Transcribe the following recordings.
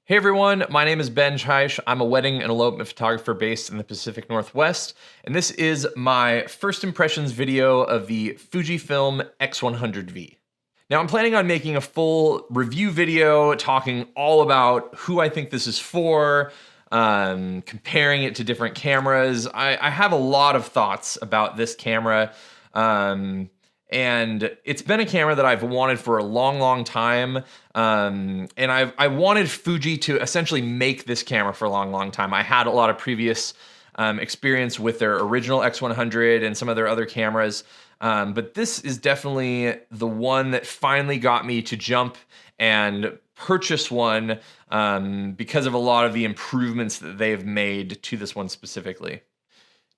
Hey everyone, my name is Ben Chaish. I'm a wedding and elopement photographer based in the Pacific Northwest, and this is my first impressions video of the Fujifilm X100V. Now I'm planning on making a full review video talking all about who I think this is for, comparing it to different cameras. I have a lot of thoughts about this camera. And it's been a camera that I've wanted for a long time. And I wanted Fuji to essentially make this camera for a long time. I had a lot of previous experience with their original X100 and some of their other cameras. But this is definitely the one that finally got me to jump and purchase one because of a lot of the improvements that they've made to this one specifically.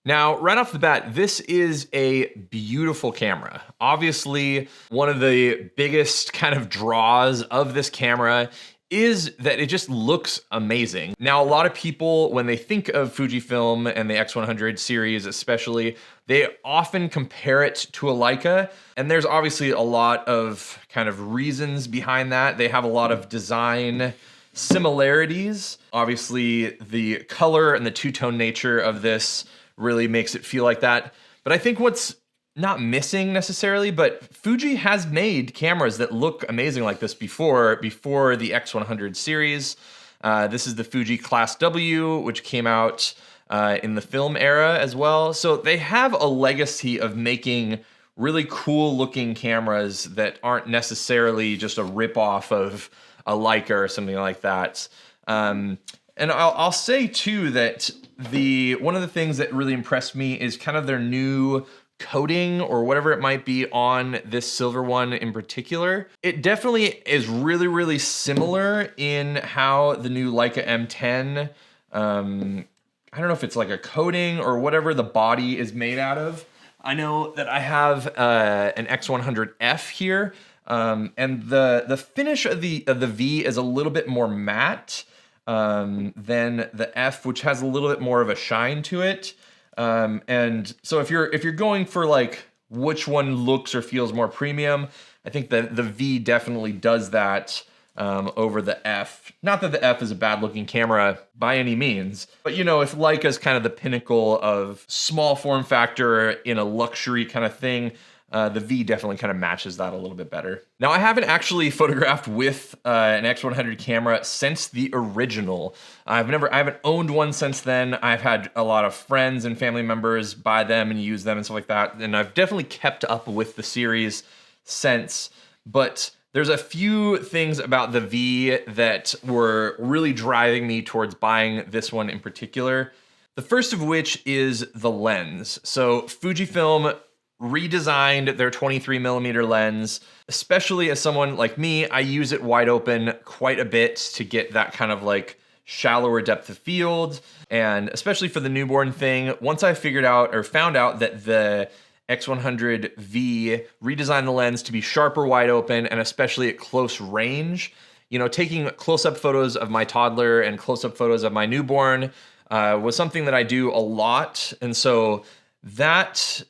Now, right off the bat, this is a beautiful camera. Obviously, one of the biggest kind of draws of this camera is that it just looks amazing. Now, a lot of people, when they think of Fujifilm and the X100 series especially, they often compare it to a Leica, and there's obviously a lot of kind of reasons behind that. They have a lot of design similarities. Obviously, the color and the two-tone nature of this really makes it feel like that. But I think what's not missing necessarily, but Fuji has made cameras that look amazing like this before the X100 series. This is the Fuji Class W, which came out in the film era as well. So they have a legacy of making really cool looking cameras that aren't necessarily just a ripoff of a Leica or something like that. And I'll say too that one of the things that really impressed me is kind of their new coating or whatever it might be on this silver one in particular. It definitely is really similar in how the new Leica M10, I don't know if it's like a coating or whatever the body is made out of. I know that I have an X100F here, and the finish of the V is a little bit more matte than the F, which has a little bit more of a shine to it. And so if you're going for like which one looks or feels more premium, I think that the V definitely does that over the F. Not that the F is a bad looking camera by any means, but you know, if Leica is kind of the pinnacle of small form factor in a luxury kind of thing, the V definitely kind of matches that a little bit better. Now, I haven't actually photographed with an X100 camera since the original. I haven't owned one since then. I've had a lot of friends and family members buy them and use them and stuff like that. And I've definitely kept up with the series since, but there's a few things about the V that were really driving me towards buying this one in particular. The first of which is the lens. So Fujifilm redesigned their 23mm lens, especially as someone like me. I use it wide open quite a bit to get that kind of like shallower depth of field, and especially for the newborn thing. Once I found out that the X100V redesigned the lens to be sharper wide open, and especially at close range, you know, taking close-up photos of my toddler and close-up photos of my newborn was something that I do a lot, and so that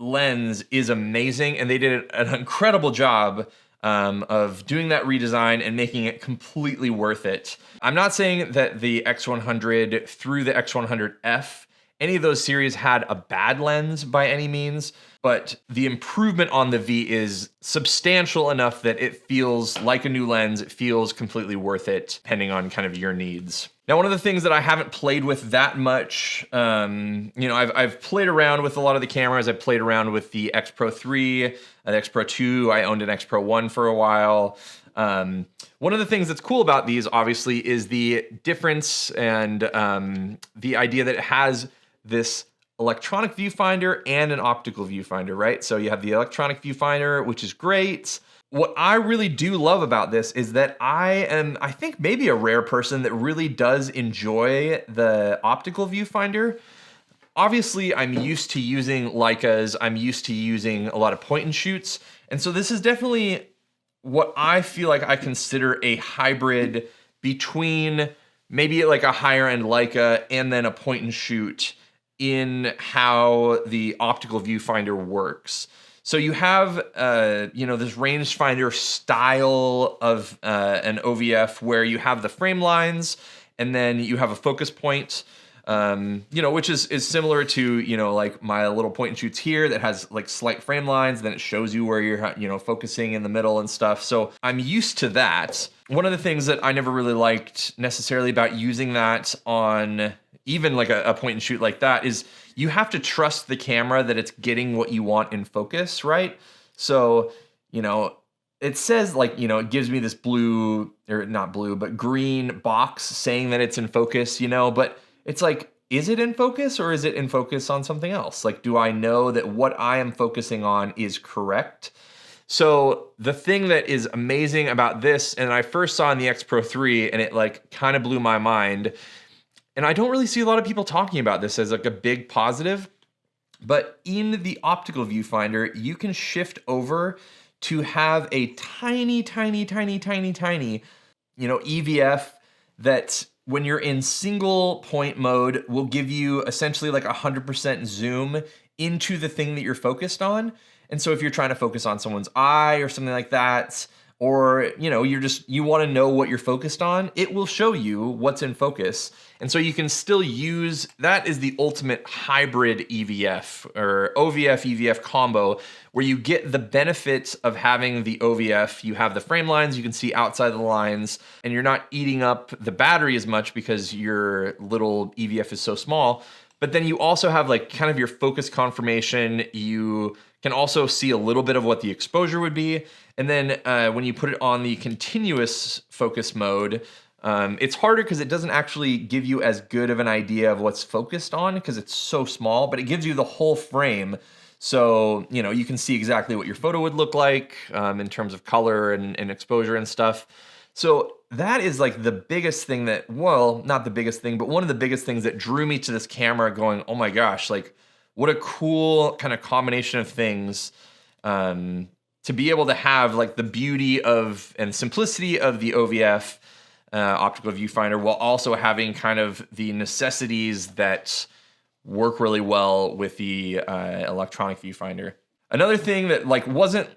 lens is amazing, and they did an incredible job of doing that redesign and making it completely worth it. I'm not saying that the X100 through the X100F, any of those series had a bad lens by any means, but the improvement on the V is substantial enough that it feels like a new lens. It feels completely worth it, depending on kind of your needs. Now, one of the things that I haven't played with that much, you know, I've played around with a lot of the cameras. I've played around with the X Pro 3, the X Pro 2. I owned an X Pro 1 for a while. One of the things that's cool about these, obviously, is the difference and the idea that it has this electronic viewfinder and an optical viewfinder, right? So you have the electronic viewfinder, which is great. What I really do love about this is that I think maybe a rare person that really does enjoy the optical viewfinder. Obviously, I'm used to using Leicas. I'm used to using a lot of point and shoots. And so this is definitely what I feel like I consider a hybrid between maybe like a higher end Leica and then a point and shoot in how the optical viewfinder works. So you have, this rangefinder style of an OVF where you have the frame lines and then you have a focus point, which is similar to, like my little point and shoots here that has like slight frame lines. Then it shows you where you're, focusing in the middle and stuff. So I'm used to that. One of the things that I never really liked necessarily about using that on even like a point and shoot like that is you have to trust the camera that it's getting what you want in focus, right? So, it says like, it gives me this blue, or not blue, but green box saying that it's in focus, but it's like, is it in focus or is it in focus on something else? Like, do I know that what I am focusing on is correct? So the thing that is amazing about this, and I first saw in the X Pro 3 and it like kind of blew my mind, and I don't really see a lot of people talking about this as like a big positive, but in the optical viewfinder, you can shift over to have a tiny, EVF that when you're in single point mode will give you essentially like 100% zoom into the thing that you're focused on. And so if you're trying to focus on someone's eye or something like that, or you want to know what you're focused on, it will show you what's in focus. And so you can still use, that is the ultimate hybrid EVF or OVF EVF combo, where you get the benefits of having the OVF. You have the frame lines, you can see outside the lines, and you're not eating up the battery as much because your little EVF is so small. But then you also have like kind of your focus confirmation. You can also see a little bit of what the exposure would be. And then when you put it on the continuous focus mode, it's harder because it doesn't actually give you as good of an idea of what's focused on because it's so small, but it gives you the whole frame. So, you can see exactly what your photo would look like in terms of color and exposure and stuff. So that is like the biggest thing that, well, not the biggest thing, but one of the biggest things that drew me to this camera going, oh my gosh, like what a cool kind of combination of things to be able to have like the beauty of and simplicity of the OVF optical viewfinder while also having kind of the necessities that work really well with the electronic viewfinder. Another thing that like wasn't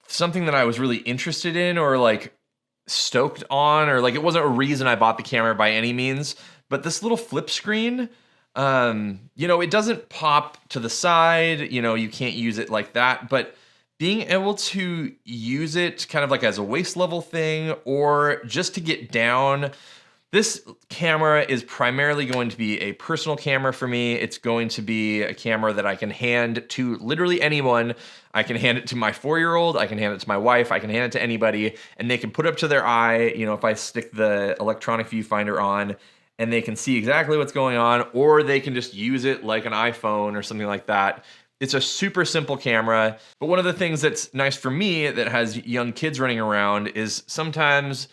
something that I was really interested in or like stoked on, or like it wasn't a reason I bought the camera by any means, but this little flip screen, it doesn't pop to the side, you can't use it like that, but being able to use it kind of like as a waist level thing or just to get down. This camera is primarily going to be a personal camera for me. It's going to be a camera that I can hand to literally anyone. I can hand it to my 4-year-old, I can hand it to my wife, I can hand it to anybody, and they can put it up to their eye, if I stick the electronic viewfinder on, and they can see exactly what's going on, or they can just use it like an iPhone or something like that. It's a super simple camera, but one of the things that's nice for me that has young kids running around is sometimes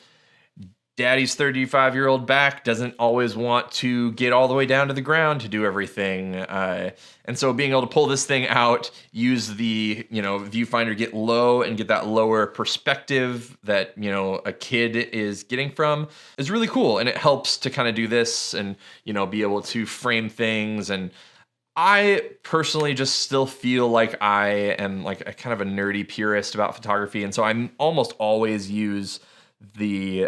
daddy's 35-year-old back doesn't always want to get all the way down to the ground to do everything. And so being able to pull this thing out, use the, viewfinder, get low and get that lower perspective that, a kid is getting from is really cool. And it helps to kind of do this and, be able to frame things. And I personally just still feel like I am like a kind of a nerdy purist about photography. And so I'm almost always use the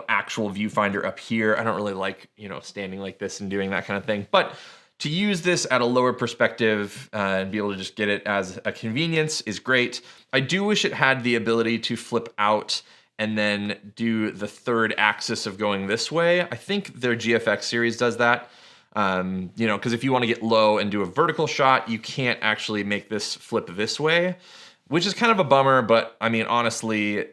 actual viewfinder up here. I don't really like standing like this and doing that kind of thing, but to use this at a lower perspective and be able to just get it as a convenience is great. I do wish it had the ability to flip out and then do the third axis of going this way. I think their GFX series does that. Because if you want to get low and do a vertical shot, you can't actually make this flip this way, which is kind of a bummer, but I mean, honestly,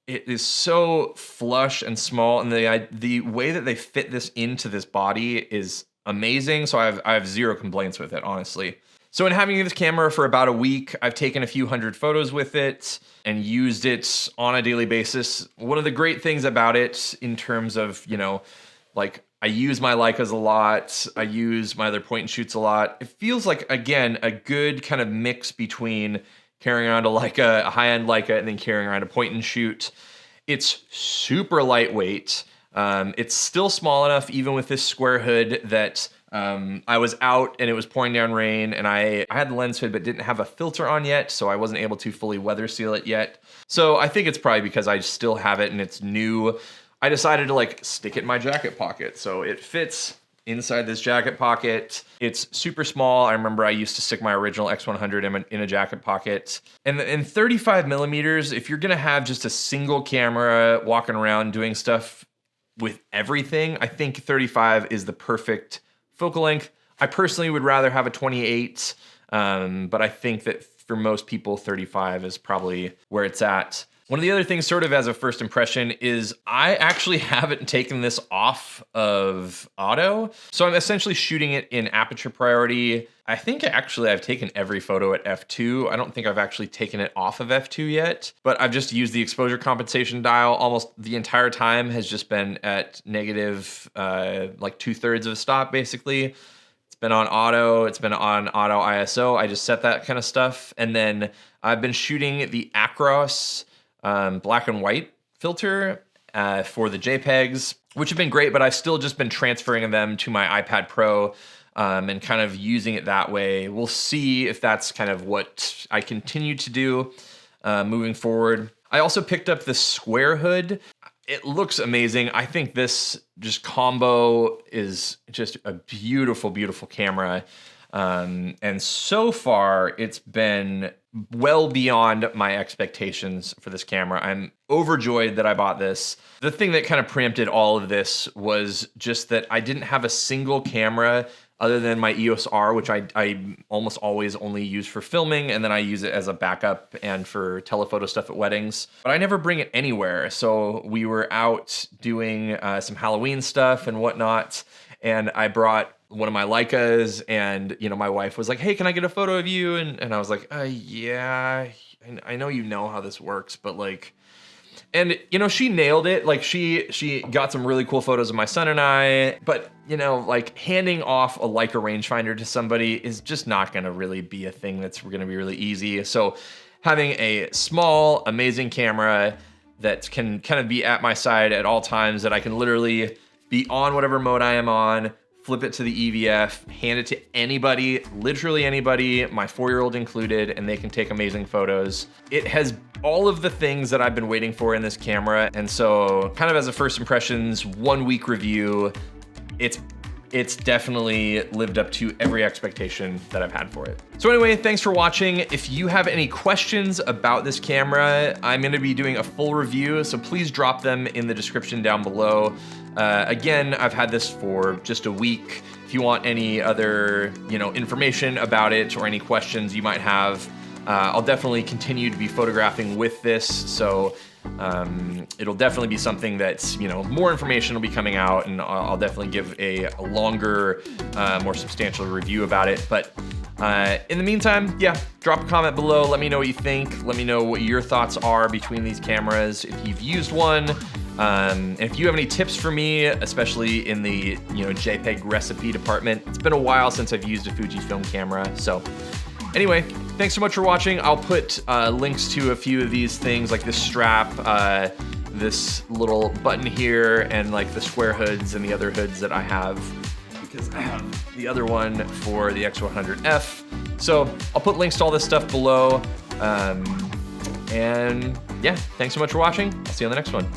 it is so flush and small, and the way that they fit this into this body is amazing. So I have zero complaints with it, honestly. So in having this camera for about a week, I've taken a few hundred photos with it and used it on a daily basis. One of the great things about it in terms of, like I use my Leicas a lot, I use my other point and shoots a lot. It feels like, again, a good kind of mix between carrying around a Leica, a high-end Leica, and then carrying around a point and shoot. It's super lightweight. It's still small enough, even with this square hood, that I was out and it was pouring down rain, and I had the lens hood but didn't have a filter on yet, so I wasn't able to fully weather seal it yet. So I think it's probably because I still have it and it's new. I decided to like stick it in my jacket pocket. So it fits inside this jacket pocket. It's super small. I remember I used to stick my original X100 in a jacket pocket. And in 35 millimeters, if you're gonna have just a single camera walking around doing stuff with everything, I think 35 is the perfect focal length. I personally would rather have a 28, but I think that for most people, 35 is probably where it's at. One of the other things, sort of as a first impression, is I actually haven't taken this off of auto. So I'm essentially shooting it in aperture priority. I think actually I've taken every photo at f2. I don't think I've actually taken it off of f2 yet, but I've just used the exposure compensation dial almost the entire time, has just been at negative, like 2/3 of a stop basically. It's been on auto, it's been on auto ISO. I just set that kind of stuff. And then I've been shooting the Acros black and white filter for the JPEGs, which have been great, but I've still just been transferring them to my iPad Pro and kind of using it that way. We'll see if that's kind of what I continue to do moving forward. I also picked up this square hood. It looks amazing. I think this just combo is just a beautiful, beautiful camera. And so far, it's been well beyond my expectations for this camera. I'm overjoyed that I bought this. The thing that kind of preempted all of this was just that I didn't have a single camera other than my EOS R, which I almost always only use for filming, and then I use it as a backup and for telephoto stuff at weddings. But I never bring it anywhere. So we were out doing some Halloween stuff and whatnot, and I brought one of my Leicas, and my wife was like, "Hey, can I get a photo of you?" And I was like, "Yeah, I know you know how this works, but like," and she nailed it. Like she got some really cool photos of my son and I, but like handing off a Leica rangefinder to somebody is just not going to really be a thing that's going to be really easy. So having a small, amazing camera that can kind of be at my side at all times, that I can literally be on whatever mode I am on, flip it to the EVF, hand it to anybody, literally anybody, my 4-year-old included, and they can take amazing photos. It has all of the things that I've been waiting for in this camera. And so kind of as a first impressions, 1 week review, it's definitely lived up to every expectation that I've had for it. So anyway, thanks for watching. If you have any questions about this camera, I'm gonna be doing a full review, so please drop them in the description down below. Again, I've had this for just a week. If you want any other, information about it or any questions you might have, I'll definitely continue to be photographing with this. So it'll definitely be something that's, more information will be coming out, and I'll definitely give a longer, more substantial review about it. But in the meantime, yeah, drop a comment below. Let me know what you think. Let me know what your thoughts are between these cameras, if you've used one. And if you have any tips for me, especially in the JPEG recipe department. It's been a while since I've used a Fujifilm camera. So anyway, thanks so much for watching. I'll put links to a few of these things, like this strap, this little button here, and like the square hoods and the other hoods that I have, because I have the other one for the X100F. So I'll put links to all this stuff below. And yeah, thanks so much for watching. I'll see you on the next one.